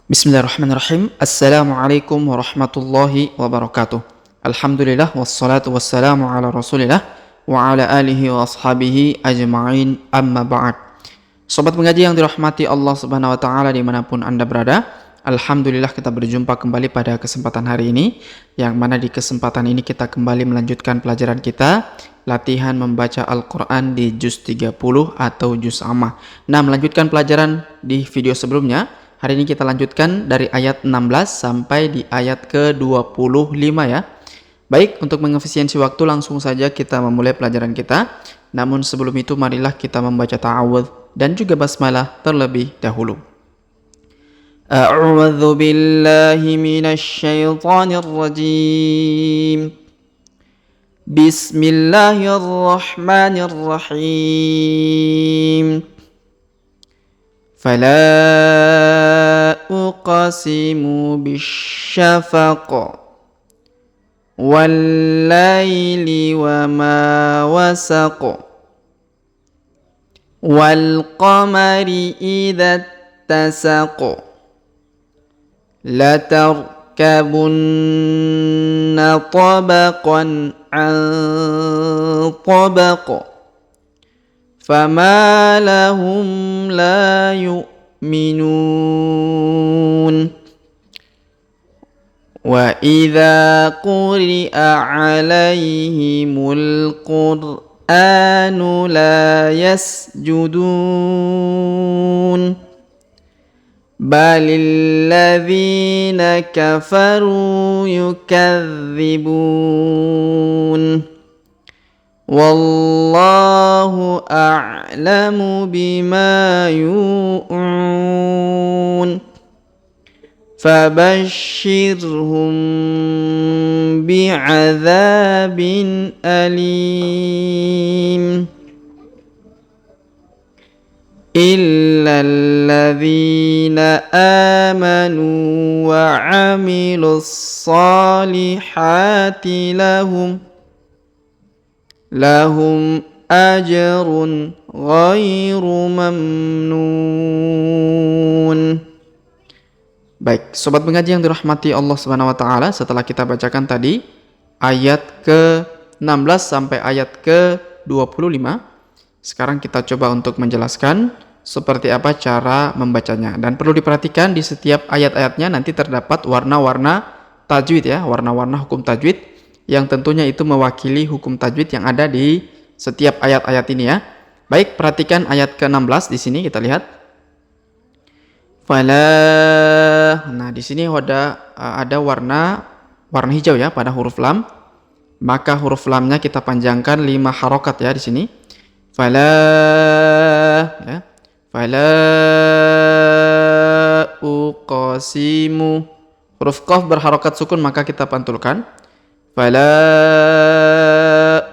Bismillahirrahmanirrahim. Assalamualaikum warahmatullahi wabarakatuh. Alhamdulillah wassalatu wassalamu ala Rasulillah wa ala alihi wa ashabihi ajma'in, amma ba'd. Sobat mengaji yang dirahmati Allah Subhanahu wa taala dimanapun Anda berada, alhamdulillah kita berjumpa kembali pada kesempatan hari ini, yang mana di kesempatan ini kita kembali melanjutkan pelajaran kita latihan membaca Al-Quran di juz 30 atau juz ammah. Nah, melanjutkan pelajaran di video sebelumnya, hari ini kita lanjutkan dari ayat 16 sampai di ayat ke-25 ya. Baik, untuk mengefisiensi waktu langsung saja kita memulai pelajaran kita. Namun sebelum itu marilah kita membaca ta'awudz dan juga basmalah terlebih dahulu. A'udzu billahi minasy syaithanir rajim. Bismillahirrahmanirrahim. Fala uqsimu bisyafaq wal laili wa ma wasaq wal qamari idza tasaq la tarkabunna tabaqan an tabaq fama lahum la yu'minun wa idza quri'a 'alaihimul qur'anu la yasjudun balil ladzina kafaru yukadzibun wallahu a'lamu bima yu'un fabashshirhum bi'adzabin alim illal ladzina amanu wa 'amilus salihati lahum ajrun ghairu mamnun. Baik, sobat mengaji yang dirahmati Allah Subhanahu wa taala, setelah kita bacakan tadi ayat ke-16 sampai ayat ke-25, sekarang kita coba untuk menjelaskan seperti apa cara membacanya. Dan perlu diperhatikan di setiap ayat-ayatnya nanti terdapat warna-warna tajwid ya, warna-warna hukum tajwid yang tentunya itu mewakili hukum tajwid yang ada di setiap ayat-ayat ini ya. Baik, perhatikan ayat ke-16 di sini kita lihat. Fala. Nah, di sini ada warna hijau ya pada huruf lam. Maka huruf lamnya kita panjangkan 5 harokat ya di sini. Fala ya. Fala uqsimu. Huruf qaf berharokat sukun maka kita pantulkan. Fala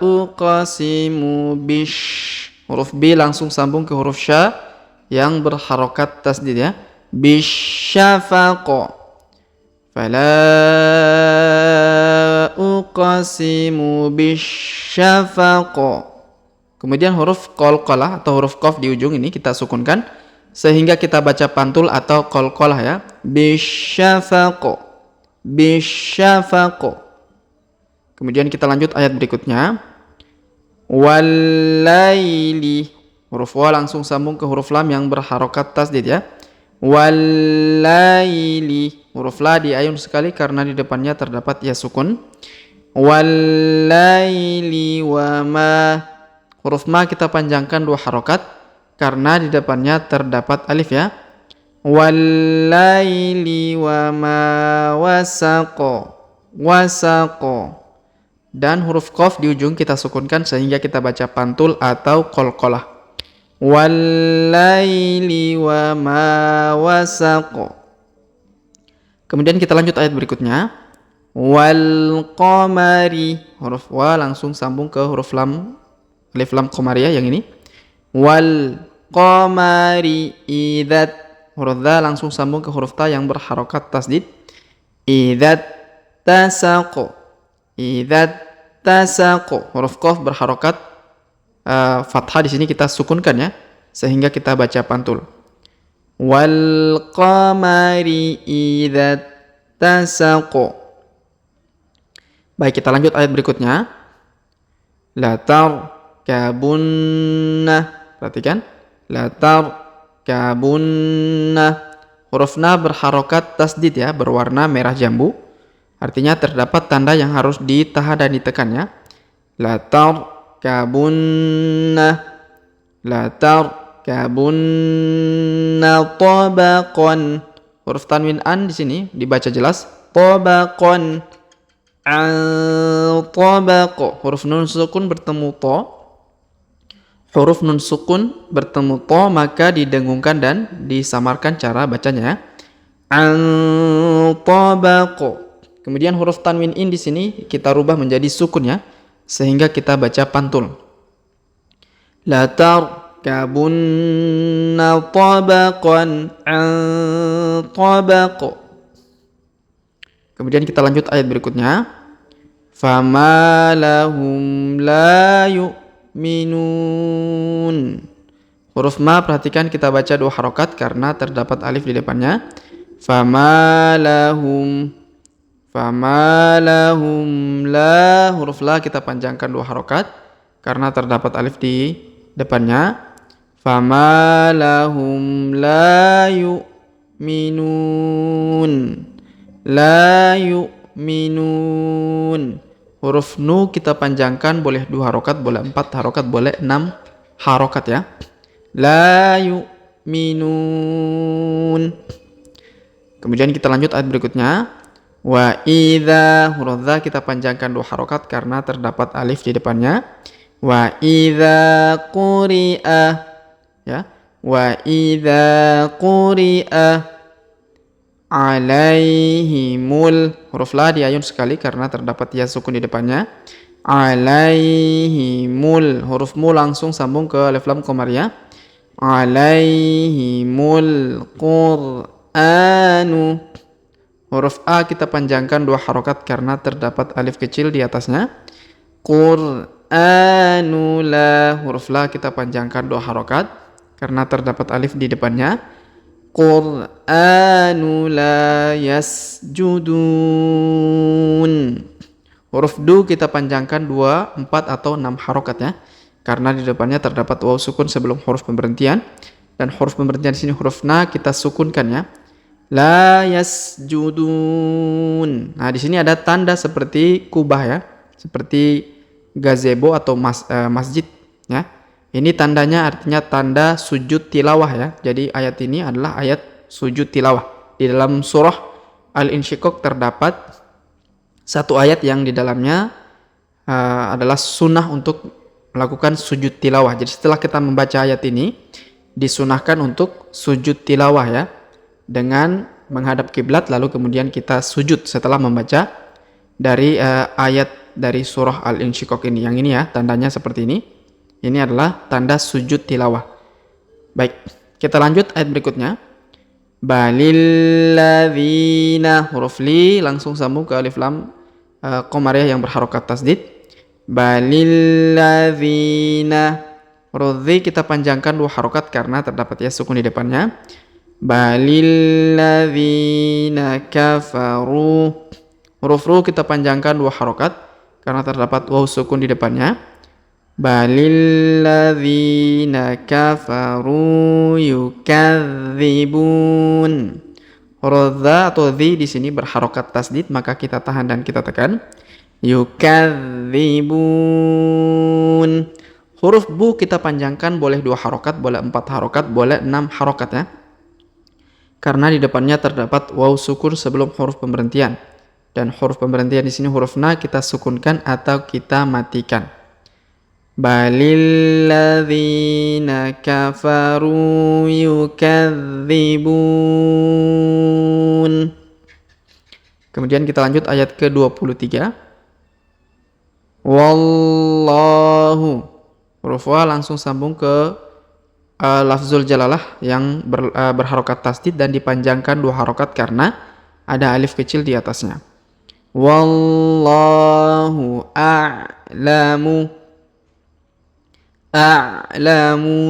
uqsimu bish. Huruf B langsung sambung ke huruf sya yang berharokat tasdid ya. Bisyafaq. Fala uqsimu bisyafaq. Kemudian huruf qalqalah atau huruf qaf di ujung ini kita sukunkan sehingga kita baca pantul atau qalqalah ya. Bisyafaq. Bisyafaq. Kemudian kita lanjut ayat berikutnya. Wal-laili. Huruf wa langsung sambung ke huruf lam yang berharokat tasdid ya. Wal-laili. Huruf la diayun sekali karena di depannya terdapat ya sukun. Wal-laili wa ma. Huruf ma kita panjangkan 2 harokat karena di depannya terdapat alif ya. Wal-laili wa ma wasaqo. Wasaqo. Dan huruf qaf di ujung kita sukunkan sehingga kita baca pantul atau qalqalah. Wal-laili wa ma wasaq. Kemudian kita lanjut ayat berikutnya. Wal qamari. Huruf wa langsung sambung ke huruf lam, alif lam qamariyah yang ini. Wal qamari idzat. Huruf dha langsung sambung ke huruf ta yang berharokat tasdid. Idzat tasaq. Idzat tasaq. Huruf qaf berharokat fathah di sini kita sukunkan ya, sehingga kita baca pantul. wal qamari idza tasaq. Baik, kita lanjut ayat berikutnya. La tarkabunna. Perhatikan. La tarkabunna. Huruf na berharokat tasdid ya, berwarna merah jambu. Artinya terdapat tanda yang harus ditahan dan ditekan ya. La tarkabunna. La tarkabunna tabaqan. Huruf tanwin an di sini dibaca jelas. Tabaqan. Tabaq. Huruf nun sukun bertemu to. Huruf nun sukun bertemu to maka didengungkan dan disamarkan cara bacanya. Tabaq. Kemudian huruf tanwin in di sini kita rubah menjadi sukun ya, sehingga kita baca pantul. La tarkabunna tabaqan an tabaq. Kemudian kita lanjut ayat berikutnya. Fama lahum la yu'minun. Huruf ma perhatikan kita baca 2 harokat karena terdapat alif di depannya. Fama lahum la, huruf la kita panjangkan 2 harokat karena terdapat alif di depannya. Fama lahum la yu'minun. La yu'minun. Huruf nu kita panjangkan boleh 2 harokat, boleh 4 harokat, boleh 6 harokat ya. La yu'minun. Kemudian kita lanjut ayat berikutnya. Wa idza, huruf dza kita panjangkan 2 harokat karena terdapat alif di depannya. Wa idza quri'a ya. Wa idza quri'a alaihimul, huruf la diayun sekali karena terdapat ya sukun di depannya. Alaihimul, huruf mu langsung sambung ke alif lam qamariyah. Alaihimul qur'anu. Huruf a kita panjangkan 2 harokat karena terdapat alif kecil di atasnya. Qur'anu la, huruf la kita panjangkan 2 harokat karena terdapat alif di depannya. Qur'anu la yasjudun. Huruf du kita panjangkan 2, 4 atau 6 harokat ya, karena di depannya terdapat waw sukun sebelum huruf pemberhentian, dan huruf pemberhentian di sini huruf na kita sukunkan ya. La yasjudun. Nah, di sini ada tanda seperti kubah ya, seperti gazebo atau masjid ya. Ini tandanya artinya tanda sujud tilawah ya. Jadi ayat ini adalah ayat sujud tilawah. Di dalam surah Al-Insyiqaq terdapat satu ayat yang di dalamnya adalah sunnah untuk melakukan sujud tilawah. Jadi setelah kita membaca ayat ini, disunahkan untuk sujud tilawah ya, dengan menghadap kiblat lalu kemudian kita sujud setelah membaca dari ayat dari surah Al-Insyiqaq ini. Yang ini ya, tandanya seperti ini. Ini adalah tanda sujud tilawah. Baik, kita lanjut ayat berikutnya. Balilladzina, huruf li langsung sambung ke alif lam qamariyah yang berharokat tasdid. Balilladzina, huruf dzi kita panjangkan 2 harokat karena terdapat ya sukun di depannya. Balilladzina kafaru, huruf ru kita panjangkan 2 harokat karena terdapat waw sukun di depannya. Balilladzina kafaru yukadzibun. Huruf dza atau dzi di sini berharokat tasdid, maka kita tahan dan kita tekan. Yukadzibun. Huruf bu kita panjangkan boleh 2 harokat, boleh 4 harokat, boleh 6 harokat ya, karena di depannya terdapat waw sukun sebelum huruf pemberhentian, dan huruf pemberhentian di sini huruf na kita sukunkan atau kita matikan. Balilladzina kafaru yukadzibun. Kemudian kita lanjut ayat ke-23. Wallahu, huruf wa langsung sambung ke lafzul jalalah yang berharokat tasdid dan dipanjangkan 2 harokat karena ada alif kecil di atasnya. Wallahu a'lamu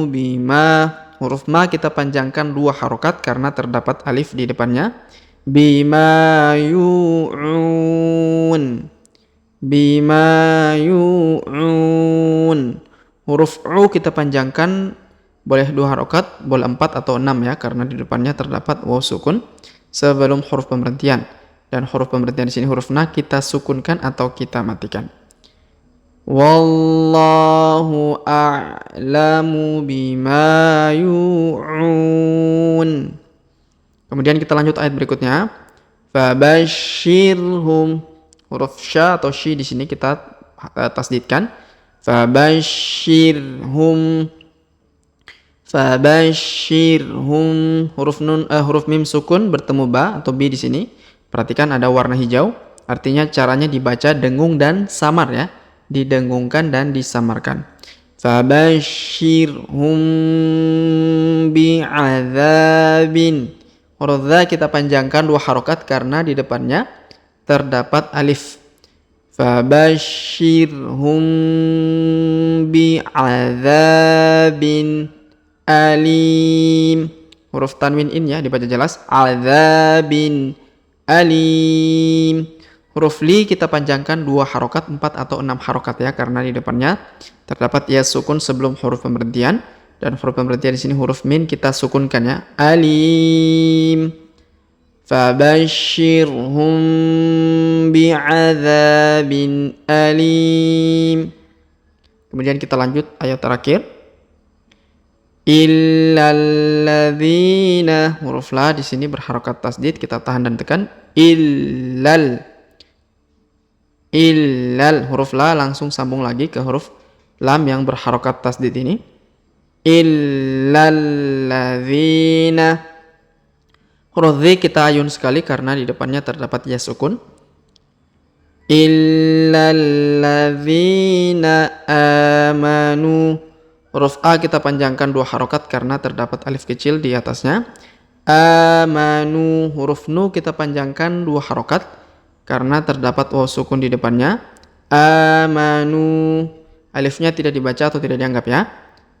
bima, huruf ma kita panjangkan 2 harokat karena terdapat alif di depannya. Bima yu'un. Bima yu'un. Huruf u kita panjangkan boleh 2 harokat, boleh 4 atau 6 ya, karena di depannya terdapat waw sukun sebelum huruf pemberhentian. Dan huruf pemberhentian di sini huruf na kita sukunkan atau kita matikan. Wallahu a'lamu bima yu'un. Kemudian kita lanjut ayat berikutnya. Fabashshirhum. Huruf sya atau shi di sini kita tasdidkan. Fabashshirhum. Fabashshirhum. Huruf mim sukun bertemu ba atau bi di sini. Perhatikan ada warna hijau. Artinya caranya dibaca dengung dan samar ya. Didengungkan dan disamarkan. Fabashshirhum bi'adzabin. Huruf dha kita panjangkan 2 harokat karena di depannya terdapat alif. Fabashshirhum bi'adzabin alim. Huruf tanwin in ya dibaca jelas. Adzabin alim. Huruf li kita panjangkan 2 harokat, 4 atau 6 harokat ya, karena di depannya terdapat ya sukun sebelum huruf pemberhentian. Dan huruf pemberhentian di sini huruf min kita sukunkan ya. Alim. Fabashshirhum bi'adzabin alim. Kemudian kita lanjut ayat terakhir. Illalladzina. Huruf la di sini berharokat tasdid, kita tahan dan tekan. Illal. Huruf la langsung sambung lagi ke huruf lam yang berharokat tasdid ini. Illalladzina. Huruf dhi kita ayun sekali karena di depannya terdapat ya sukun. Illalladzina amanu. Huruf a kita panjangkan 2 harokat karena terdapat alif kecil di atasnya. Amanu. Huruf nu kita panjangkan 2 harokat karena terdapat waw sukun di depannya. Amanu. Alifnya tidak dibaca atau tidak dianggap ya.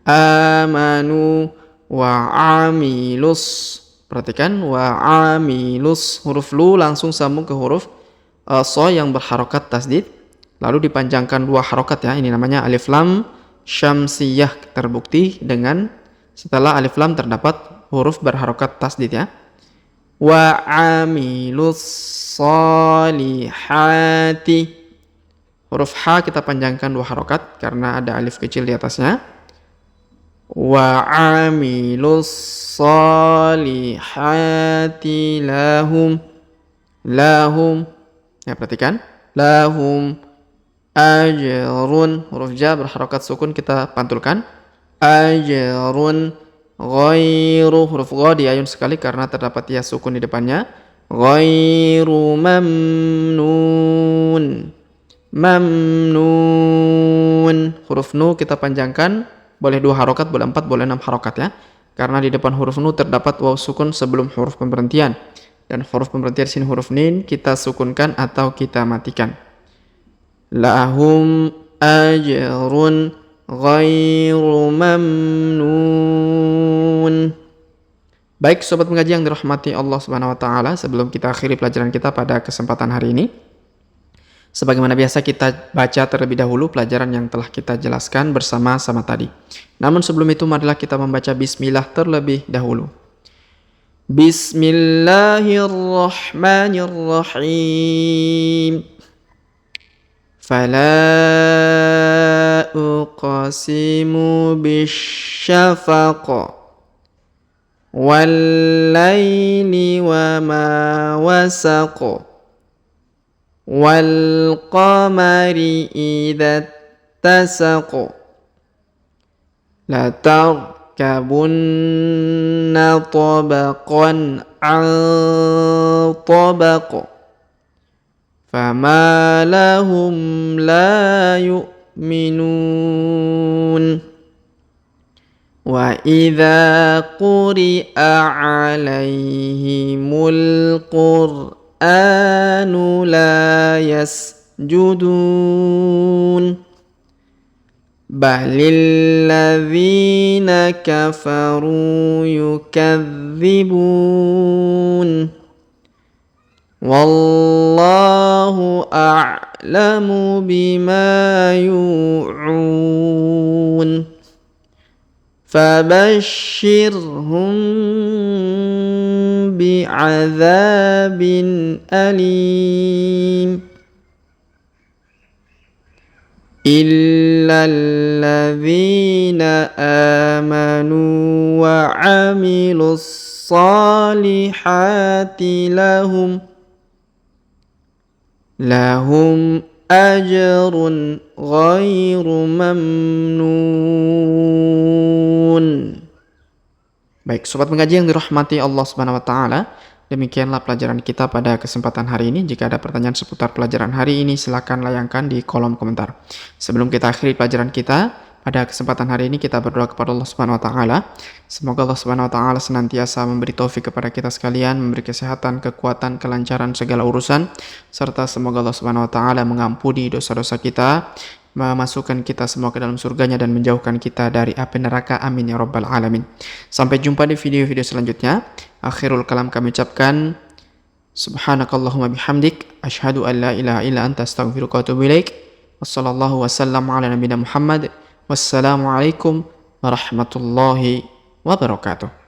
Amanu wa amilus. Perhatikan wa amilus. Huruf lu langsung sambung ke huruf so yang berharokat tasdid, lalu dipanjangkan 2 harokat ya. Ini namanya alif lam syamsiyah, terbukti dengan setelah alif lam terdapat huruf berharokat tasdid ya. Wa amilus solihati. Huruf ha kita panjangkan 2 harokat karena ada alif kecil di atasnya. Wa amilus solihati lahum. Ya perhatikan. Lahum ajrun. Huruf ja berharokat sukun kita pantulkan. Ajrun ghairu. Huruf gha diayun sekali karena terdapat ya sukun di depannya. Ghairu mamnun. Huruf nu kita panjangkan, boleh 2 harokat, boleh 4, boleh 6 harokat ya, karena di depan huruf nu terdapat waw sukun sebelum huruf pemberhentian. Dan huruf pemberhentian sini huruf nin kita sukunkan atau kita matikan. Lahum ajrun ghairu mamnun. Baik sobat mengaji yang dirahmati Allah Subhanahu wa taala, sebelum kita akhiri pelajaran kita pada kesempatan hari ini, sebagaimana biasa kita baca terlebih dahulu pelajaran yang telah kita jelaskan bersama-sama tadi. Namun sebelum itu marilah kita membaca bismillah terlebih dahulu. Bismillahirrahmanirrahim. Fala uqsimu bisyafaq wal laili wa ma wasaq wal qamari idza tasaq la tarkabunna tabaqan an tabaq fama lahum la yu'minun wa idza quri'a 'alaihimul qur'anu la yasjudun balil ladzina kafaru yukadzibun wallahu a'lamu bima yu'un fabashshirhum bi'adzabin alim illalladzina amanu wa 'amilus salihati lahum ajrun ghairu mamnun. Baik, sobat mengaji yang dirahmati Allah Subhanahu wa taala, demikianlah pelajaran kita pada kesempatan hari ini. Jika ada pertanyaan seputar pelajaran hari ini, silakan layangkan di kolom komentar. Sebelum kita akhiri pelajaran kita, pada kesempatan hari ini kita berdoa kepada Allah Subhanahu wa taala. Semoga Allah Subhanahu wa taala senantiasa memberi taufik kepada kita sekalian, memberi kesehatan, kekuatan, kelancaran segala urusan, serta semoga Allah Subhanahu wa taala mengampuni dosa-dosa kita, memasukkan kita semua ke dalam surganya dan menjauhkan kita dari api neraka. Amin ya rabbal alamin. Sampai jumpa di video-video selanjutnya. Akhirul kalam kami ucapkan subhanakallahumma bihamdik asyhadu an la ilaha illa anta astaghfiruka wa atubu ilaik. Wassallallahu wasallam ala nabiyina Muhammad. Wassalamualaikum warahmatullahi wabarakatuh.